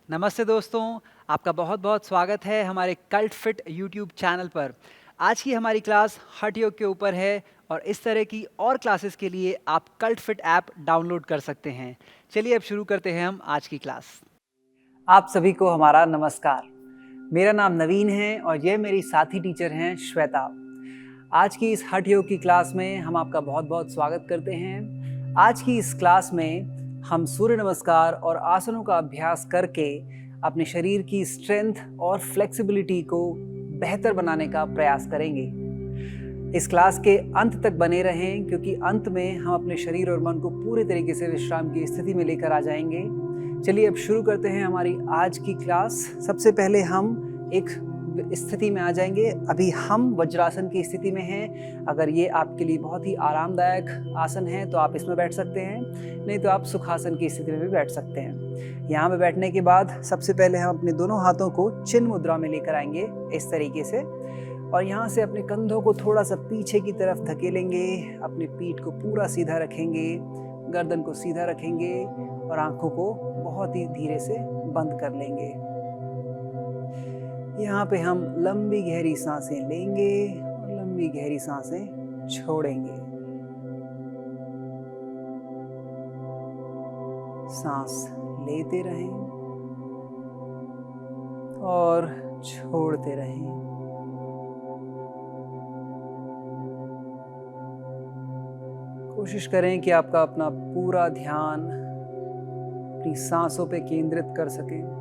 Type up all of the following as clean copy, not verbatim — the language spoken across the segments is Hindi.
नमस्ते दोस्तों, आपका बहुत-बहुत स्वागत है हमारे कल्ट फिट यूट्यूब चैनल पर। आज की हमारी क्लास हठ योग के ऊपर है और इस तरह की और क्लासेस के लिए आप कल्ट फिट ऐप डाउनलोड कर सकते हैं। चलिए अब शुरू करते हैं हम आज की क्लास। आप सभी को हमारा नमस्कार। मेरा नाम नवीन है और ये मेरी साथी टीचर हैं श्वेता। आज की इस हठ योग की क्लास में हम आपका बहुत-बहुत स्वागत करते हैं। आज की इस क्लास में हम सूर्य नमस्कार और आसनों का अभ्यास करके अपने शरीर की स्ट्रेंथ और फ्लेक्सिबिलिटी को बेहतर बनाने का प्रयास करेंगे। इस क्लास के अंत तक बने रहें क्योंकि अंत में हम अपने शरीर और मन को पूरे तरीके से विश्राम की स्थिति में लेकर आ जाएंगे। चलिए अब शुरू करते हैं हमारी आज की क्लास। सबसे पहले हम एक स्थिति में आ जाएंगे। अभी हम वज्रासन की स्थिति में हैं। अगर ये आपके लिए बहुत ही आरामदायक आसन है तो आप इसमें बैठ सकते हैं, नहीं तो आप सुखासन की स्थिति में भी बैठ सकते हैं। यहाँ पे बैठने के बाद सबसे पहले हम अपने दोनों हाथों को चिन्ह मुद्रा में लेकर आएंगे इस तरीके से, और यहाँ से अपने कंधों को थोड़ा सा पीछे की तरफ धकेलेंगे। अपने पीठ को पूरा सीधा रखेंगे, गर्दन को सीधा रखेंगे और आंखों को बहुत ही धीरे से बंद कर लेंगे। यहाँ पे हम लंबी गहरी सांसें लेंगे और लंबी गहरी सांसें छोड़ेंगे। सांस लेते रहें और छोड़ते रहें। कोशिश करें कि आपका अपना पूरा ध्यान अपनी सांसों पे केंद्रित कर सकें।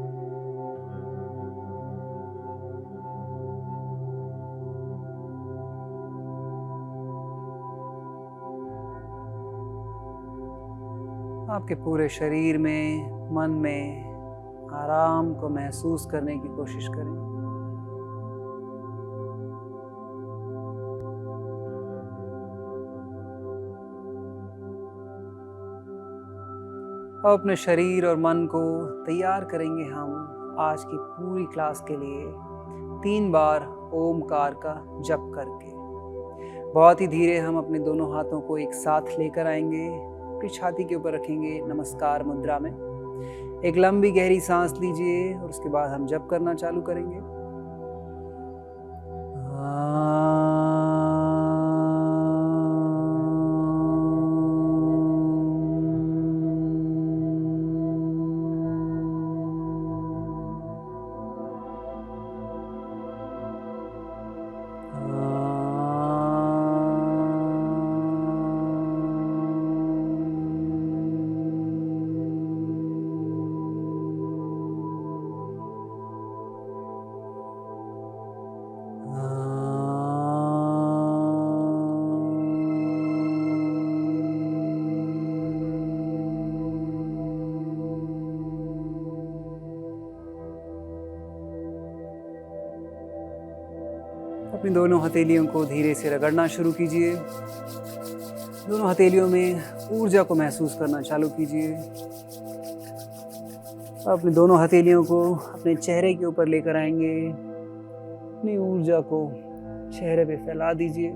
आपके पूरे शरीर में, मन में आराम को महसूस करने की कोशिश करें। अब अपने शरीर और मन को तैयार करेंगे हम आज की पूरी क्लास के लिए 3 बार ओमकार का जप करके। बहुत ही धीरे हम अपने दोनों हाथों को एक साथ लेकर आएंगे, अपनी छाती के ऊपर रखेंगे नमस्कार मुद्रा में। एक लंबी गहरी सांस लीजिए और उसके बाद हम जप करना चालू करेंगे। अपनी दोनों हथेलियों को धीरे से रगड़ना शुरू कीजिए। दोनों हथेलियों में ऊर्जा को महसूस करना चालू कीजिए। अपनी दोनों हथेलियों को अपने चेहरे के ऊपर लेकर आएंगे। अपनी ऊर्जा को चेहरे पे फैला दीजिए।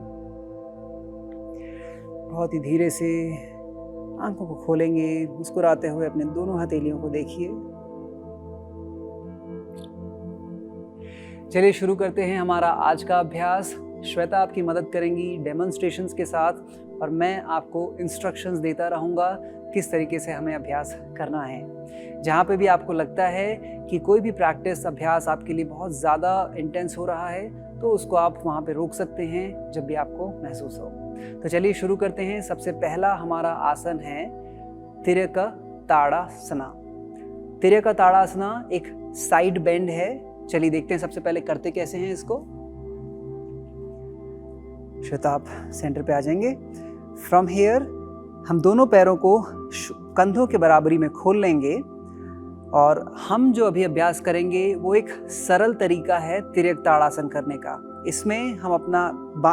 बहुत ही धीरे से आंखों को खोलेंगे। मुस्कुराते हुए अपने दोनों हथेलियों को देखिए। चलिए शुरू करते हैं हमारा आज का अभ्यास। श्वेता आपकी मदद करेंगी डेमोन्स्ट्रेशंस के साथ और मैं आपको इंस्ट्रक्शंस देता रहूँगा किस तरीके से हमें अभ्यास करना है। जहाँ पे भी आपको लगता है कि कोई भी प्रैक्टिस अभ्यास आपके लिए बहुत ज़्यादा इंटेंस हो रहा है तो उसको आप वहाँ पे रोक सकते हैं जब भी आपको महसूस हो। तो चलिए शुरू करते हैं। सबसे पहला हमारा आसन है तिर्यक ताड़ासना। तिर्यक ताड़ासना एक साइड बेंड है। चलिए देखते हैं सबसे पहले करते कैसे हैं इसको। श्वेता आप सेंटर पे आ जाएंगे। फ्रॉम हियर हम दोनों पैरों को कंधों के बराबरी में खोल लेंगे और हम जो अभी अभ्यास करेंगे वो एक सरल तरीका है तिर्यक ताड़ासन करने का। इसमें हम अपना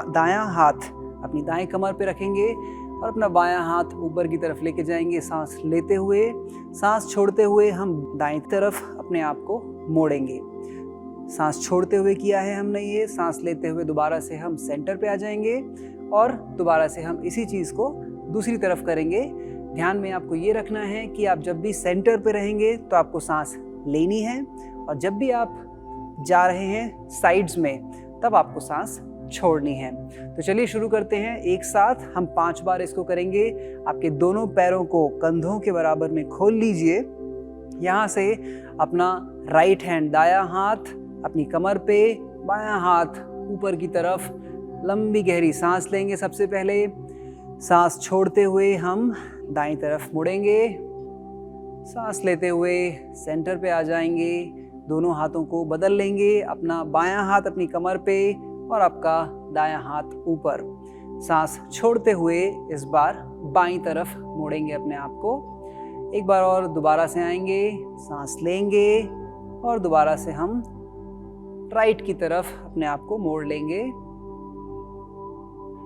दायां हाथ अपनी दाएं कमर पे रखेंगे और अपना बायां हाथ ऊपर की तरफ लेके जाएंगे। सांस लेते हुए, सांस छोड़ते हुए हम दाएं तरफ अपने आप को मोड़ेंगे। सांस छोड़ते हुए किया है हमने ये। सांस लेते हुए दोबारा से हम सेंटर पे आ जाएंगे और दोबारा से हम इसी चीज़ को दूसरी तरफ करेंगे। ध्यान में आपको ये रखना है कि आप जब भी सेंटर पे रहेंगे तो आपको सांस लेनी है और जब भी आप जा रहे हैं साइड्स में तब आपको सांस छोड़नी है। तो चलिए शुरू करते हैं। एक साथ हम 5 बार इसको करेंगे। आपके दोनों पैरों को कंधों के बराबर में खोल लीजिए। यहाँ से अपना राइट हैंड, दायां हाथ अपनी कमर पे, बायां हाथ ऊपर की तरफ, लंबी गहरी सांस लेंगे। सबसे पहले सांस छोड़ते हुए हम दाईं तरफ मुड़ेंगे। सांस लेते हुए सेंटर पे आ जाएंगे। दोनों हाथों को बदल लेंगे। अपना बायां हाथ अपनी कमर पे और आपका दायां हाथ ऊपर। सांस छोड़ते हुए इस बार बाईं तरफ मोड़ेंगे अपने आप को। एक बार और दोबारा से आएंगे, सांस लेंगे और दोबारा से हम राइट की तरफ अपने आप को मोड़ लेंगे।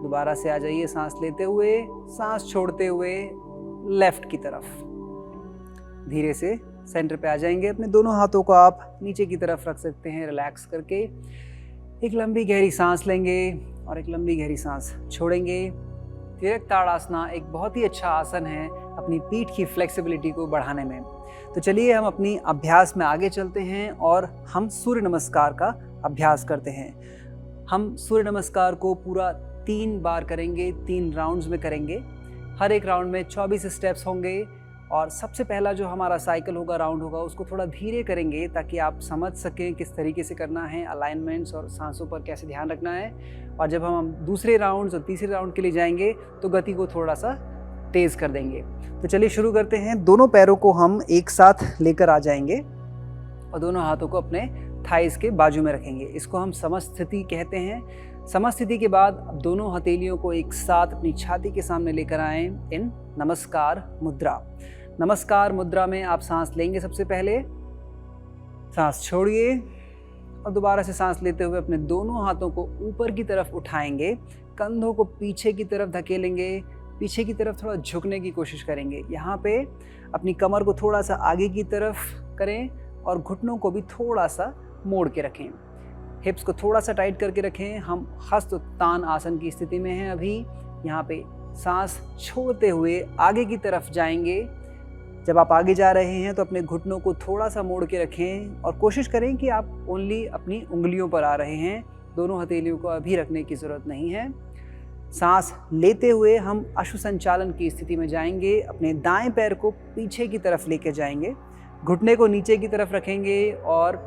दोबारा से आ जाइए सांस लेते हुए, सांस छोड़ते हुए लेफ्ट की तरफ। धीरे से सेंटर पे आ जाएंगे। अपने दोनों हाथों को आप नीचे की तरफ रख सकते हैं रिलैक्स करके। एक लंबी गहरी सांस लेंगे और एक लंबी गहरी सांस छोड़ेंगे। तिर्यक ताड़ासना एक बहुत ही अच्छा आसन है अपनी पीठ की फ्लेक्सिबिलिटी को बढ़ाने में। तो चलिए हम अपनी अभ्यास में आगे चलते हैं और हम सूर्य नमस्कार का अभ्यास करते हैं। हम सूर्य नमस्कार को पूरा 3 बार करेंगे, 3 राउंड्स में करेंगे। हर एक राउंड में 24 स्टेप्स होंगे और सबसे पहला जो हमारा साइकिल होगा, राउंड होगा, उसको थोड़ा धीरे करेंगे ताकि आप समझ सकें किस तरीके से करना है, अलाइनमेंट्स और सांसों पर कैसे ध्यान रखना है। और जब हम दूसरे राउंड और तीसरे राउंड के लिए जाएंगे तो गति को थोड़ा सा तेज़ कर देंगे। तो चलिए शुरू करते हैं। दोनों पैरों को हम एक साथ लेकर आ जाएंगे और दोनों हाथों को अपने थाइस के बाजू में रखेंगे। इसको हम समस्थिति कहते हैं। समस्थिति के बाद अब दोनों हथेलियों को एक साथ अपनी छाती के सामने लेकर आएं इन नमस्कार मुद्रा। नमस्कार मुद्रा में आप सांस लेंगे। सबसे पहले सांस छोड़िए और दोबारा से सांस लेते हुए अपने दोनों हाथों को ऊपर की तरफ उठाएंगे। कंधों को पीछे की तरफ धकेलेंगे, पीछे की तरफ थोड़ा झुकने की कोशिश करेंगे। यहाँ पे अपनी कमर को थोड़ा सा आगे की तरफ करें और घुटनों को भी थोड़ा सा मोड़ के रखें। हिप्स को थोड़ा सा टाइट करके रखें। हम हस्त उत्तान आसन की स्थिति में हैं अभी। यहाँ पे सांस छोड़ते हुए आगे की तरफ जाएंगे। जब आप आगे जा रहे हैं तो अपने घुटनों को थोड़ा सा मोड़ के रखें और कोशिश करें कि आप ओनली अपनी उंगलियों पर आ रहे हैं। दोनों हथेलियों को अभी रखने की ज़रूरत नहीं है। सांस लेते हुए हम अश्व संचालन की स्थिति में जाएंगे। अपने दाएं पैर को पीछे की तरफ लेके जाएंगे, घुटने को नीचे की तरफ रखेंगे और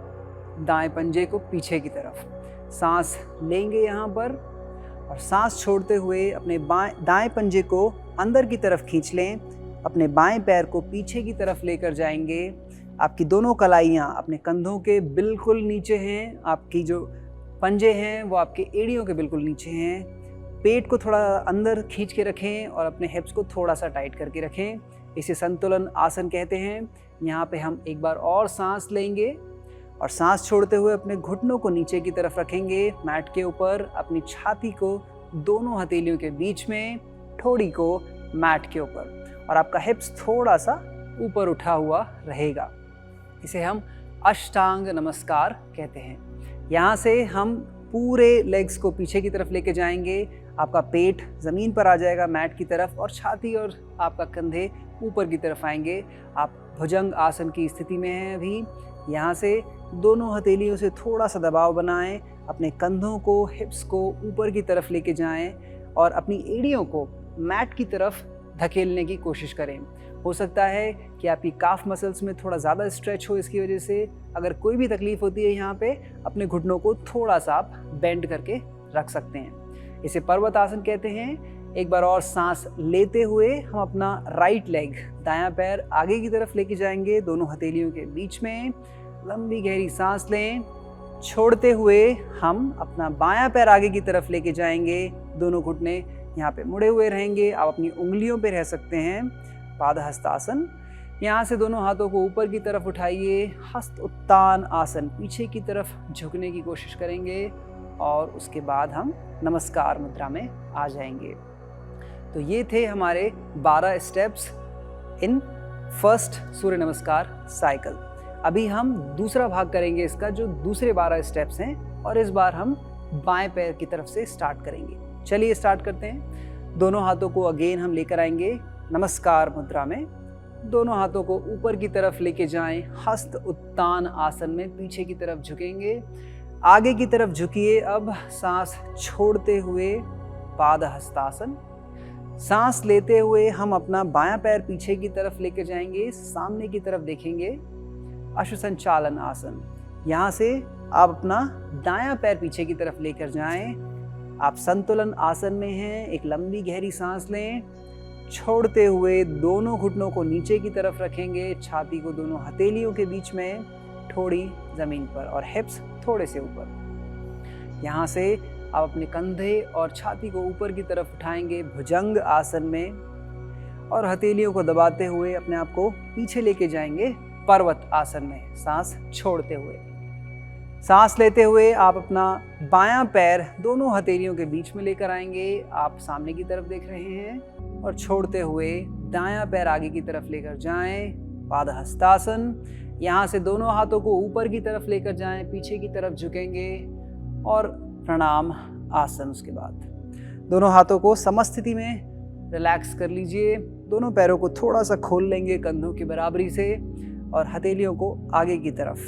दाएं पंजे को पीछे की तरफ। सांस लेंगे यहाँ पर और सांस छोड़ते हुए अपने दाएं पंजे को अंदर की तरफ खींच लें। अपने बाएं पैर को पीछे की तरफ लेकर जाएंगे। आपकी दोनों कलाइयाँ अपने कंधों के बिल्कुल नीचे हैं। आपकी जो पंजे हैं वो आपके एड़ियों के बिल्कुल नीचे हैं। पेट को थोड़ा अंदर खींच के रखें और अपने हिप्स को थोड़ा सा टाइट करके रखें। इसे संतुलन आसन कहते हैं। यहाँ पे हम एक बार और सांस लेंगे और सांस छोड़ते हुए अपने घुटनों को नीचे की तरफ रखेंगे मैट के ऊपर। अपनी छाती को दोनों हथेलियों के बीच में, ठोड़ी को मैट के ऊपर और आपका हिप्स थोड़ा सा ऊपर उठा हुआ रहेगा। इसे हम अष्टांग नमस्कार कहते हैं। यहाँ से हम पूरे लेग्स को पीछे की तरफ लेके जाएंगे। आपका पेट ज़मीन पर आ जाएगा मैट की तरफ और छाती और आपका कंधे ऊपर की तरफ आएंगे। आप भुजंग आसन की स्थिति में हैं अभी। यहाँ से दोनों हथेलियों से थोड़ा सा दबाव बनाएं। अपने कंधों को, हिप्स को ऊपर की तरफ लेके जाएं और अपनी एड़ियों को मैट की तरफ धकेलने की कोशिश करें। हो सकता है कि आपकी काफ मसल्स में थोड़ा ज़्यादा स्ट्रेच हो। इसकी वजह से अगर कोई भी तकलीफ होती है यहाँ पे, अपने घुटनों को थोड़ा सा आप बेंड करके रख सकते हैं। इसे पर्वत आसन कहते हैं। एक बार और सांस लेते हुए हम अपना राइट लेग, दायां पैर आगे की तरफ लेके जाएंगे, दोनों हथेलियों के बीच में। लंबी गहरी सांस लें। छोड़ते हुए हम अपना बायां पैर आगे की तरफ लेके जाएंगे। दोनों घुटने यहाँ पे मुड़े हुए रहेंगे। आप अपनी उंगलियों पे रह सकते हैं। पादहस्तासन। यहाँ से दोनों हाथों को ऊपर की तरफ उठाइए। हस्त उत्तान आसन, पीछे की तरफ झुकने की कोशिश करेंगे और उसके बाद हम नमस्कार मुद्रा में आ जाएंगे। तो ये थे हमारे 12 स्टेप्स इन फर्स्ट सूर्य नमस्कार साइकिल। अभी हम दूसरा भाग करेंगे इसका, जो दूसरे 12 स्टेप्स हैं, और इस बार हम बाएं पैर की तरफ से स्टार्ट करेंगे। चलिए स्टार्ट करते हैं। दोनों हाथों को अगेन हम लेकर आएंगे नमस्कार मुद्रा में। दोनों हाथों को ऊपर की तरफ लेके जाएं, हस्त उत्तान आसन में पीछे की तरफ झुकेंगे, आगे की तरफ झुकिए। अब सांस छोड़ते हुए पाद हस्तासन। सांस लेते हुए हम अपना बायां पैर पीछे की तरफ लेके जाएंगे, सामने की तरफ देखेंगे, अश्वसंचालन आसन। यहाँ से आप अपना दायां पैर पीछे की तरफ लेकर जाएं। आप संतुलन आसन में हैं। एक लंबी गहरी सांस लें, छोड़ते हुए दोनों घुटनों को नीचे की तरफ रखेंगे, छाती को दोनों हथेलियों के बीच में, ठोड़ी जमीन पर और हिप्स थोड़े से ऊपर। यहाँ से आप अपने कंधे और छाती को ऊपर की तरफ उठाएंगे भुजंग आसन में और हथेलियों को दबाते हुए अपने आप को पीछे लेके जाएंगे पर्वत आसन में, सांस छोड़ते हुए। सांस लेते हुए आप अपना बायां पैर दोनों हथेलियों के बीच में लेकर आएंगे, आप सामने की तरफ देख रहे हैं, और छोड़ते हुए दायां पैर आगे की तरफ लेकर जाएं, पाद हस्तासन। यहाँ से दोनों हाथों को ऊपर की तरफ लेकर जाएं, पीछे की तरफ झुकेंगे और प्रणाम आसन। उसके बाद दोनों हाथों को समस्थिति में रिलैक्स कर लीजिए, दोनों पैरों को थोड़ा सा खोल लेंगे कंधों की बराबरी से और हथेलियों को आगे की तरफ।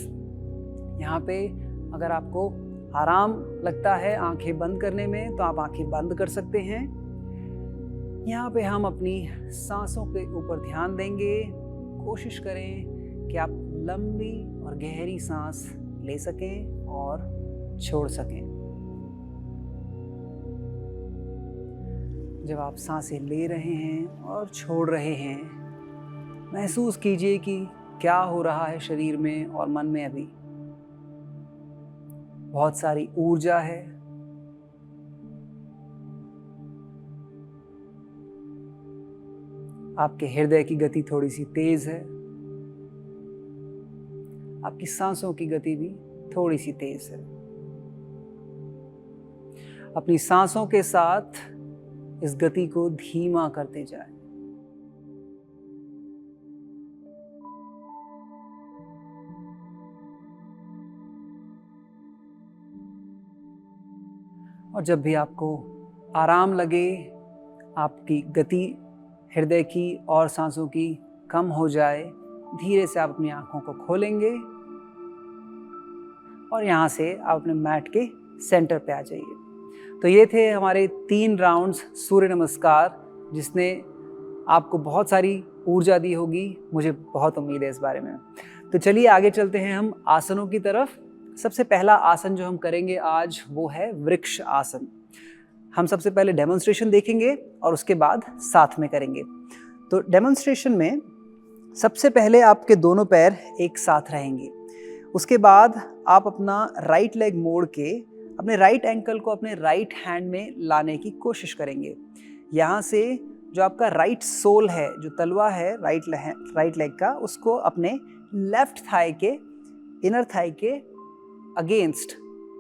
यहाँ पे अगर आपको आराम लगता है आंखें बंद करने में तो आप आंखें बंद कर सकते हैं। यहाँ पे हम अपनी सांसों के ऊपर ध्यान देंगे। कोशिश करें कि आप लंबी और गहरी सांस ले सकें और छोड़ सकें। जब आप सांसें ले रहे हैं और छोड़ रहे हैं, महसूस कीजिए कि क्या हो रहा है शरीर में और मन में। अभी बहुत सारी ऊर्जा है। आपके हृदय की गति थोड़ी सी तेज है, आपकी सांसों की गति भी थोड़ी सी तेज है। अपनी सांसों के साथ इस गति को धीमा करते जाएं। और जब भी आपको आराम लगे, आपकी गति हृदय की और सांसों की कम हो जाए, धीरे से आप अपनी आंखों को खोलेंगे और यहाँ से आप अपने मैट के सेंटर पे आ जाइए। तो ये थे हमारे 3 राउंड्स सूर्य नमस्कार, जिसने आपको बहुत सारी ऊर्जा दी होगी, मुझे बहुत उम्मीद है इस बारे में। तो चलिए आगे चलते हैं हम आसनों की तरफ। सबसे पहला आसन जो हम करेंगे आज वो है वृक्ष आसन। हम सबसे पहले डेमोन्स्ट्रेशन देखेंगे और उसके बाद साथ में करेंगे। तो डेमोन्स्ट्रेशन में सबसे पहले आपके दोनों पैर एक साथ रहेंगे। उसके बाद आप अपना राइट लेग मोड़ के अपने राइट एंकल को अपने राइट हैंड में लाने की कोशिश करेंगे। यहाँ से जो आपका राइट सोल है, जो तलवा है राइट लेग का, उसको अपने लेफ्ट थाई के इनर थाई के अगेंस्ट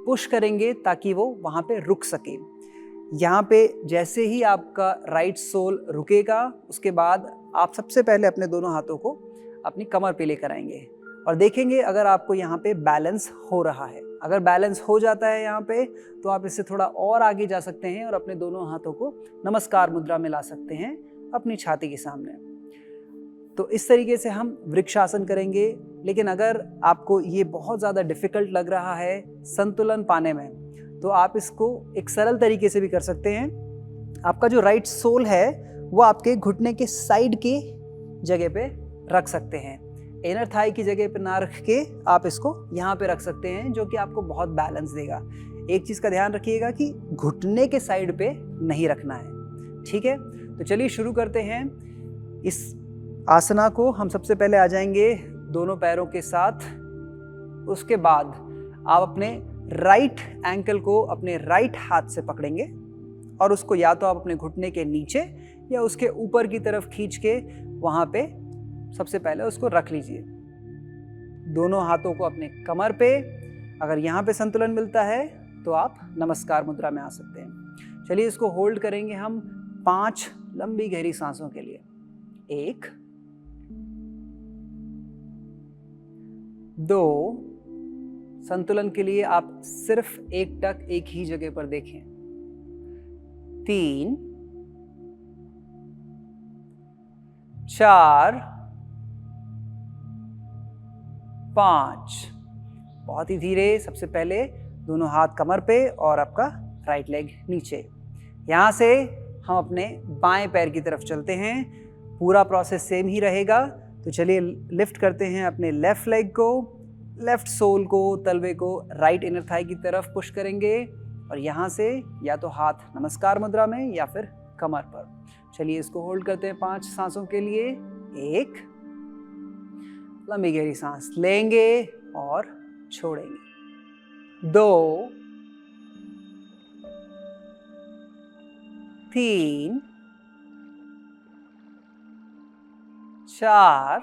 पुश करेंगे ताकि वो वहाँ पे रुक सके। यहाँ पे जैसे ही आपका राइट सोल रुकेगा, उसके बाद आप सबसे पहले अपने दोनों हाथों को अपनी कमर पे लेकर आएंगे और देखेंगे अगर आपको यहाँ पे बैलेंस हो रहा है। अगर बैलेंस हो जाता है यहाँ पे, तो आप इससे थोड़ा और आगे जा सकते हैं और अपने दोनों हाथों को नमस्कार मुद्रा में ला सकते हैं अपनी छाती के सामने। तो इस तरीके से हम वृक्षासन करेंगे। लेकिन अगर आपको ये बहुत ज़्यादा डिफ़िकल्ट लग रहा है संतुलन पाने में, तो आप इसको एक सरल तरीके से भी कर सकते हैं। आपका जो राइट सोल है वो आपके घुटने के साइड के जगह पे रख सकते हैं। इनर थाई की जगह पे ना रख के आप इसको यहाँ पे रख सकते हैं, जो कि आपको बहुत बैलेंस देगा। एक चीज़ का ध्यान रखिएगा कि घुटने के साइड पे नहीं रखना है, ठीक है। तो चलिए शुरू करते हैं इस आसना को। हम सबसे पहले आ जाएंगे दोनों पैरों के साथ। उसके बाद आप अपने राइट एंकल को अपने राइट हाथ से पकड़ेंगे और उसको या तो आप अपने घुटने के नीचे या उसके ऊपर की तरफ खींच के वहाँ पे सबसे पहले उसको रख लीजिए। दोनों हाथों को अपने कमर पे, अगर यहाँ पे संतुलन मिलता है तो आप नमस्कार मुद्रा में आ सकते हैं। चलिए इसको होल्ड करेंगे हम 5 लंबी गहरी सांसों के लिए। 1, 2, संतुलन के लिए आप सिर्फ एक टक एक ही जगह पर देखें। 3, 4, 5। बहुत ही धीरे, सबसे पहले दोनों हाथ कमर पे और आपका राइट लेग नीचे। यहाँ से हम अपने बाएं पैर की तरफ चलते हैं। पूरा प्रोसेस सेम ही रहेगा। तो चलिए लिफ्ट करते हैं अपने लेफ्ट लेग को, लेफ्ट सोल को, तलवे को राइट इनर थाई की तरफ पुश करेंगे और यहाँ से या तो हाथ नमस्कार मुद्रा में या फिर कमर पर। चलिए इसको होल्ड करते हैं 5 सांसों के लिए। 1, लंबी गहरी सांस लेंगे और छोड़ेंगे। 2, 3, 4,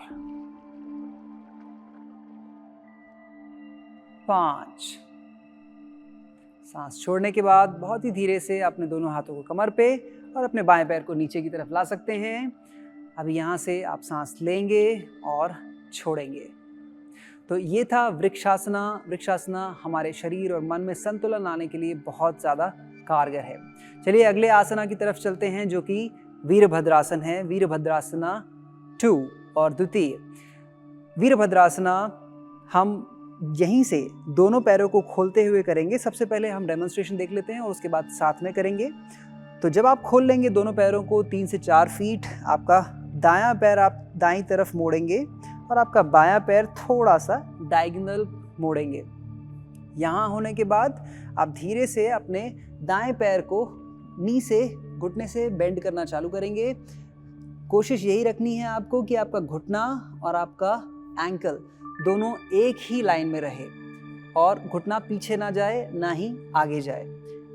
5। सांस छोड़ने के बाद बहुत ही धीरे से अपने दोनों हाथों को कमर पे और अपने बाएं पैर को नीचे की तरफ ला सकते हैं। अभी यहाँ से आप सांस लेंगे और छोड़ेंगे। तो ये था वृक्षासना। वृक्षासना हमारे शरीर और मन में संतुलन आने के लिए बहुत ज़्यादा कारगर है। चलिए अगले आसना की तरफ चलते हैं जो कि वीरभद्रासन है। वीरभद्रासना 2 और द्वितीय। वीरभद्रासना हम यहीं से दोनों पैरों को खोलते हुए करेंगे। सबसे पहले हम डेमोन्स्ट्रेशन देख लेते हैं और उसके बाद साथ में करेंगे। तो जब आप खोल लेंगे दोनों पैरों को 3 से 4 फीट, आपका दायां पैर आप दाईं तरफ मोड़ेंगे और आपका बायां पैर थोड़ा सा डायगोनल मोड़ेंगे। यहाँ होने के बाद आप धीरे से अपने दाएं पैर को नी से, घुटने से बेंड करना चालू करेंगे। कोशिश यही रखनी है आपको कि आपका घुटना और आपका एंकल दोनों एक ही लाइन में रहे और घुटना पीछे ना जाए ना ही आगे जाए।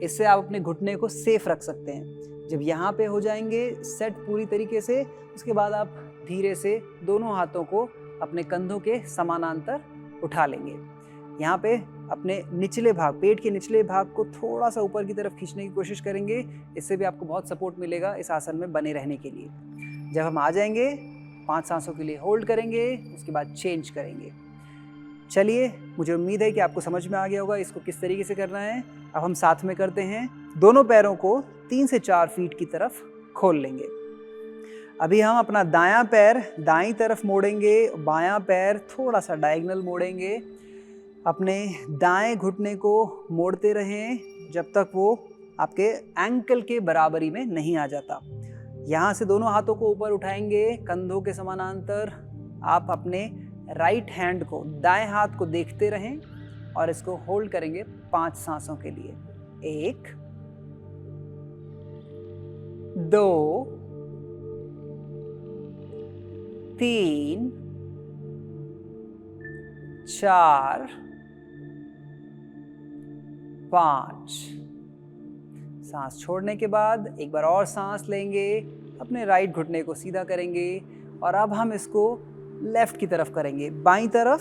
इससे आप अपने घुटने को सेफ रख सकते हैं। जब यहाँ पे हो जाएंगे सेट पूरी तरीके से, उसके बाद आप धीरे से दोनों हाथों को अपने कंधों के समानांतर उठा लेंगे। यहाँ पे अपने निचले भाग, पेट के निचले भाग को थोड़ा सा ऊपर की तरफ खींचने की कोशिश करेंगे। इससे भी आपको बहुत सपोर्ट मिलेगा इस आसन में बने रहने के लिए। जब हम आ जाएंगे 5 सांसों के लिए होल्ड करेंगे, उसके बाद चेंज करेंगे। चलिए, मुझे उम्मीद है कि आपको समझ में आ गया होगा इसको किस तरीके से करना है। अब हम साथ में करते हैं। दोनों पैरों को 3 से 4 फीट की तरफ खोल लेंगे। अभी हम अपना दायां पैर दाईं तरफ मोड़ेंगे, बायां पैर थोड़ा सा डायगोनल मोड़ेंगे। अपने दाएं घुटने को मोड़ते रहें जब तक वो आपके एंकल के बराबरी में नहीं आ जाता। यहाँ से दोनों हाथों को ऊपर उठाएंगे कंधों के समानांतर। आप अपने राइट हैंड को, दाएं हाथ को देखते रहें और इसको होल्ड करेंगे 5 सांसों के लिए। 1, 2, 3, 4, 5। सांस छोड़ने के बाद एक बार और सांस लेंगे, अपने राइट घुटने को सीधा करेंगे और अब हम इसको लेफ्ट की तरफ करेंगे, बाईं तरफ।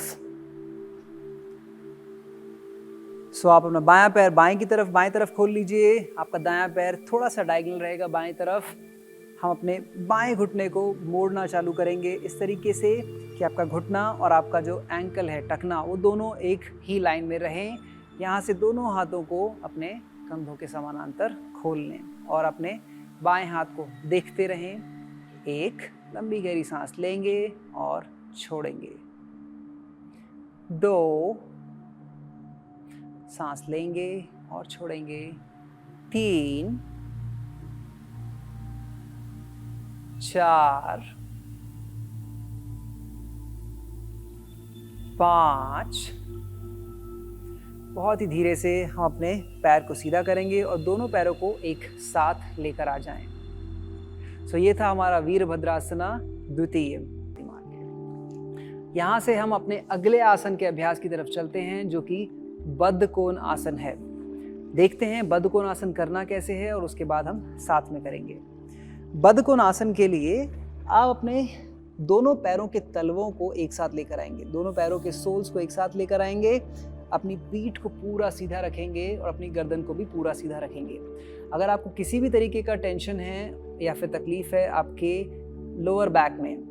सो आप अपना बायां पैर बाईं तरफ खोल लीजिए। आपका दायां पैर थोड़ा सा डायगोनल रहेगा बाईं तरफ। हम अपने बाएं घुटने को मोड़ना चालू करेंगे इस तरीके से कि आपका घुटना और आपका जो एंकल है, टखना, वो दोनों एक ही लाइन में रहें। यहाँ से दोनों हाथों को अपने कंधों के समानांतर खोल लें और अपने बाएं हाथ को देखते रहें। 1, लंबी गहरी सांस लेंगे और छोड़ेंगे। 2, सांस लेंगे और छोड़ेंगे। 3, 4, 5। बहुत ही धीरे से हम अपने पैर को सीधा करेंगे और दोनों पैरों को एक साथ लेकर आ जाएं। सो ये था हमारा वीरभद्रासना द्वितीय। यहाँ से हम अपने अगले आसन के अभ्यास की तरफ चलते हैं जो कि बद्ध कोण आसन है। देखते हैं बद्ध कोण आसन करना कैसे है और उसके बाद हम साथ में करेंगे। बद्ध कोण आसन के लिए आप अपने दोनों पैरों के तलवों को एक साथ लेकर आएंगे, दोनों पैरों के सोल्स को एक साथ लेकर आएंगे। अपनी पीठ को पूरा सीधा रखेंगे और अपनी गर्दन को भी पूरा सीधा रखेंगे। अगर आपको किसी भी तरीके का टेंशन है या फिर तकलीफ है आपके लोअर बैक में,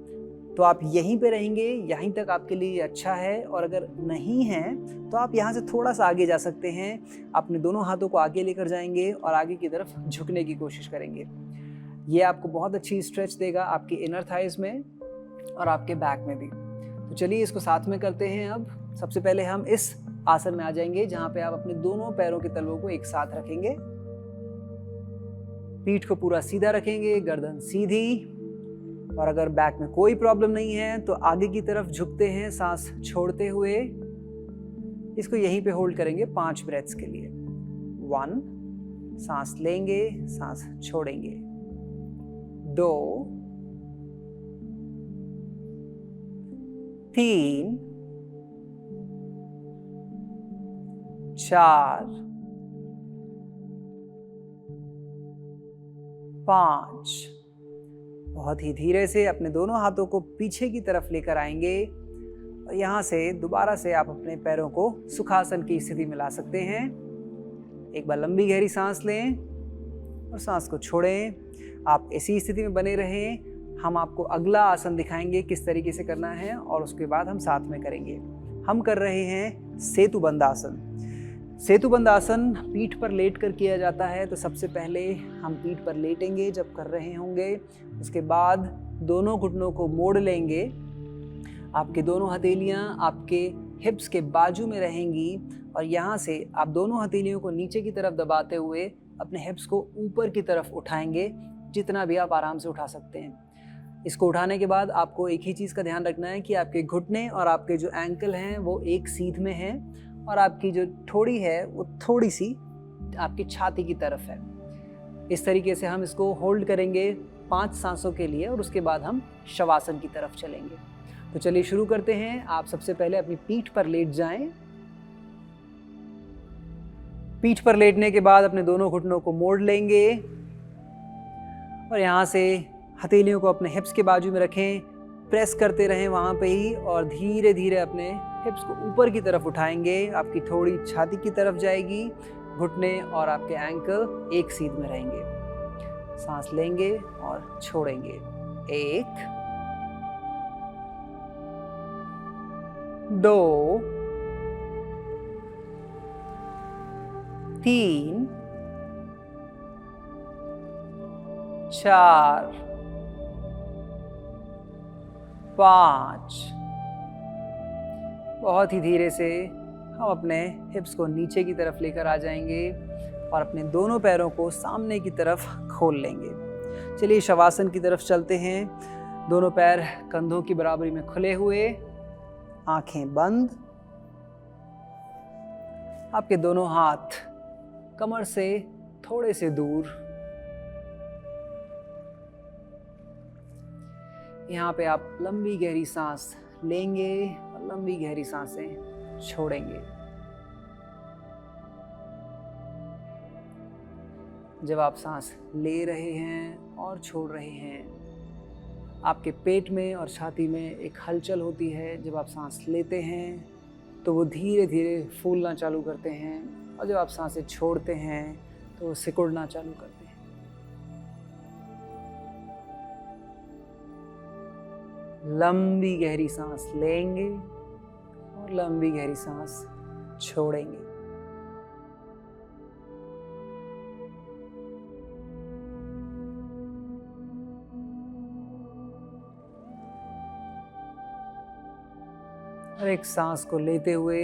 तो आप यहीं पे रहेंगे, यहीं तक आपके लिए अच्छा है। और अगर नहीं है तो आप यहाँ से थोड़ा सा आगे जा सकते हैं। अपने दोनों हाथों को आगे लेकर जाएंगे और आगे की तरफ झुकने की कोशिश करेंगे। ये आपको बहुत अच्छी स्ट्रेच देगा आपके इनर थाइज में और आपके बैक में भी। तो चलिए इसको साथ में करते हैं। अब सबसे पहले हम इस आसन में आ जाएंगे जहां पे आप अपने दोनों पैरों के तलवों को एक साथ रखेंगे, पीठ को पूरा सीधा रखेंगे, गर्दन सीधी, और अगर बैक में कोई प्रॉब्लम नहीं है तो आगे की तरफ झुकते हैं सांस छोड़ते हुए। इसको यहीं पे होल्ड करेंगे 5 ब्रेथ्स के लिए। 1, सांस लेंगे, सांस छोड़ेंगे। 2, 3, 4, 5। बहुत ही धीरे से अपने दोनों हाथों को पीछे की तरफ लेकर आएंगे और यहाँ से दोबारा से आप अपने पैरों को सुखासन की स्थिति में ला सकते हैं। एक बार लंबी गहरी सांस लें और सांस को छोड़ें। आप इसी स्थिति में बने रहें। हम आपको अगला आसन दिखाएंगे किस तरीके से करना है और उसके बाद हम साथ में करेंगे। हम कर रहे हैं सेतुबंध आसन। सेतुबंध आसन पीठ पर लेट कर किया जाता है। तो सबसे पहले हम पीठ पर लेटेंगे जब कर रहे होंगे। उसके बाद दोनों घुटनों को मोड़ लेंगे। आपके दोनों हथेलियां आपके हिप्स के बाजू में रहेंगी और यहाँ से आप दोनों हथेलियों को नीचे की तरफ दबाते हुए अपने हिप्स को ऊपर की तरफ उठाएंगे, जितना भी आप आराम से उठा सकते हैं। इसको उठाने के बाद आपको एक ही चीज़ का ध्यान रखना है कि आपके घुटने और आपके जो एंकल हैं वो एक सीध में हैं और आपकी जो ठोड़ी है वो थोड़ी सी आपकी छाती की तरफ है। इस तरीके से हम इसको होल्ड करेंगे 5 सांसों के लिए और उसके बाद हम शवासन की तरफ चलेंगे। तो चलिए शुरू करते हैं। आप सबसे पहले अपनी पीठ पर लेट जाएं। पीठ पर लेटने के बाद अपने दोनों घुटनों को मोड़ लेंगे और यहाँ से हथेलियों को अपने हिप्स के बाजू में रखें। प्रेस करते रहें वहाँ पे ही और धीरे धीरे अपने हिप्स को ऊपर की तरफ उठाएंगे। आपकी थोड़ी छाती की तरफ जाएगी, घुटने और आपके एंकल एक सीध में रहेंगे। सांस लेंगे और छोड़ेंगे। 1, 2, 3, 4, 5। बहुत ही धीरे से हम अपने हिप्स को नीचे की तरफ लेकर आ जाएंगे और अपने दोनों पैरों को सामने की तरफ खोल लेंगे। चलिए शवासन की तरफ चलते हैं। दोनों पैर कंधों की बराबरी में खुले हुए, आंखें बंद। आपके दोनों हाथ कमर से थोड़े से दूर। यहाँ पे आप लंबी गहरी सांस लेंगे और लंबी गहरी सांसें छोड़ेंगे। जब आप सांस ले रहे हैं और छोड़ रहे हैं, आपके पेट में और छाती में एक हलचल होती है। जब आप सांस लेते हैं तो वो धीरे धीरे फूलना चालू करते हैं और जब आप सांसें छोड़ते हैं तो वो सिकुड़ना चालू करते हैं। लंबी गहरी सांस लेंगे और लंबी गहरी सांस छोड़ेंगे। हर एक सांस को लेते हुए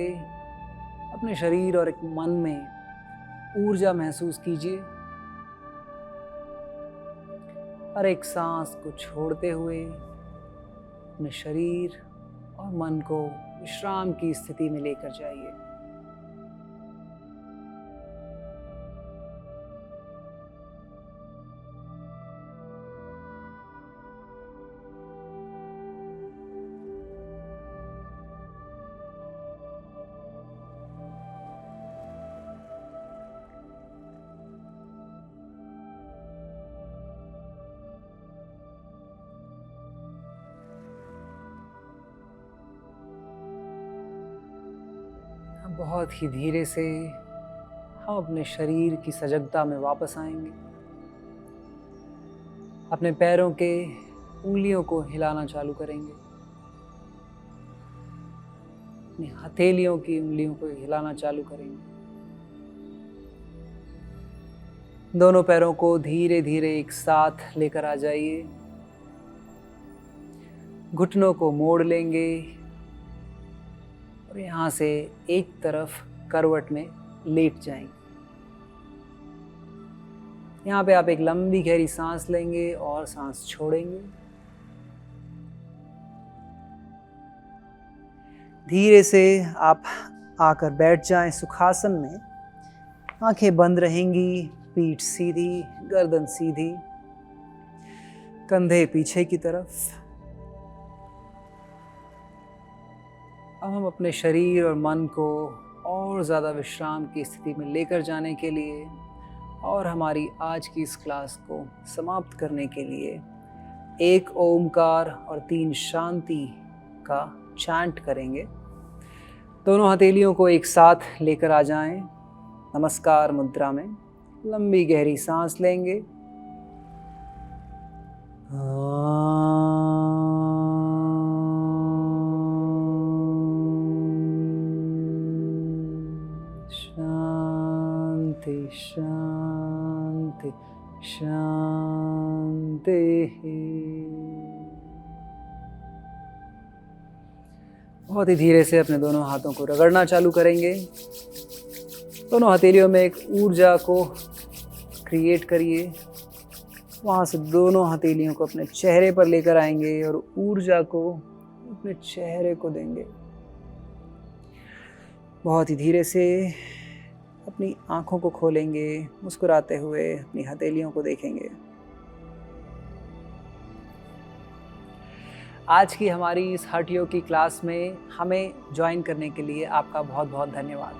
अपने शरीर और एक मन में ऊर्जा महसूस कीजिए। हर एक सांस को छोड़ते हुए अपने शरीर और मन को विश्राम की स्थिति में लेकर जाइए। बहुत ही धीरे से हम अपने शरीर की सजगता में वापस आएंगे। अपने पैरों के उंगलियों को हिलाना चालू करेंगे। अपनी हथेलियों की उंगलियों को हिलाना चालू करेंगे। दोनों पैरों को धीरे धीरे एक साथ लेकर आ जाइए। घुटनों को मोड़ लेंगे और यहाँ से एक तरफ करवट में लेट जाएंगे। यहाँ पे आप एक लंबी गहरी सांस लेंगे और सांस छोड़ेंगे। धीरे से आप आकर बैठ जाएं सुखासन में। आंखें बंद रहेंगी, पीठ सीधी, गर्दन सीधी, कंधे पीछे की तरफ। अब हम अपने शरीर और मन को और ज़्यादा विश्राम की स्थिति में लेकर जाने के लिए और हमारी आज की इस क्लास को समाप्त करने के लिए एक ओमकार और 3 शांति का चैंट करेंगे। दोनों हथेलियों को एक साथ लेकर आ जाएं। नमस्कार मुद्रा में लंबी गहरी सांस लेंगे। शांति शांति शांति। बहुत ही धीरे से अपने दोनों हाथों को रगड़ना चालू करेंगे। दोनों हथेलियों में एक ऊर्जा को क्रिएट करिए। वहाँ से दोनों हथेलियों को अपने चेहरे पर लेकर आएंगे और ऊर्जा को अपने चेहरे को देंगे। बहुत ही धीरे से अपनी आँखों को खोलेंगे, मुस्कुराते हुए अपनी हथेलियों को देखेंगे। आज की हमारी इस हठ योग की क्लास में हमें ज्वाइन करने के लिए आपका बहुत बहुत धन्यवाद।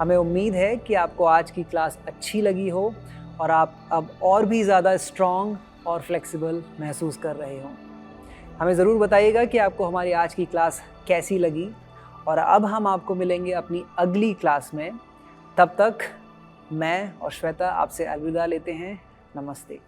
हमें उम्मीद है कि आपको आज की क्लास अच्छी लगी हो और आप अब और भी ज़्यादा स्ट्रॉन्ग और फ्लेक्सिबल महसूस कर रहे हों। हमें ज़रूर बताइएगा कि आपको हमारी आज की क्लास कैसी लगी। और अब हम आपको मिलेंगे अपनी अगली क्लास में। तब तक मैं और श्वेता आपसे अलविदा लेते हैं। नमस्ते।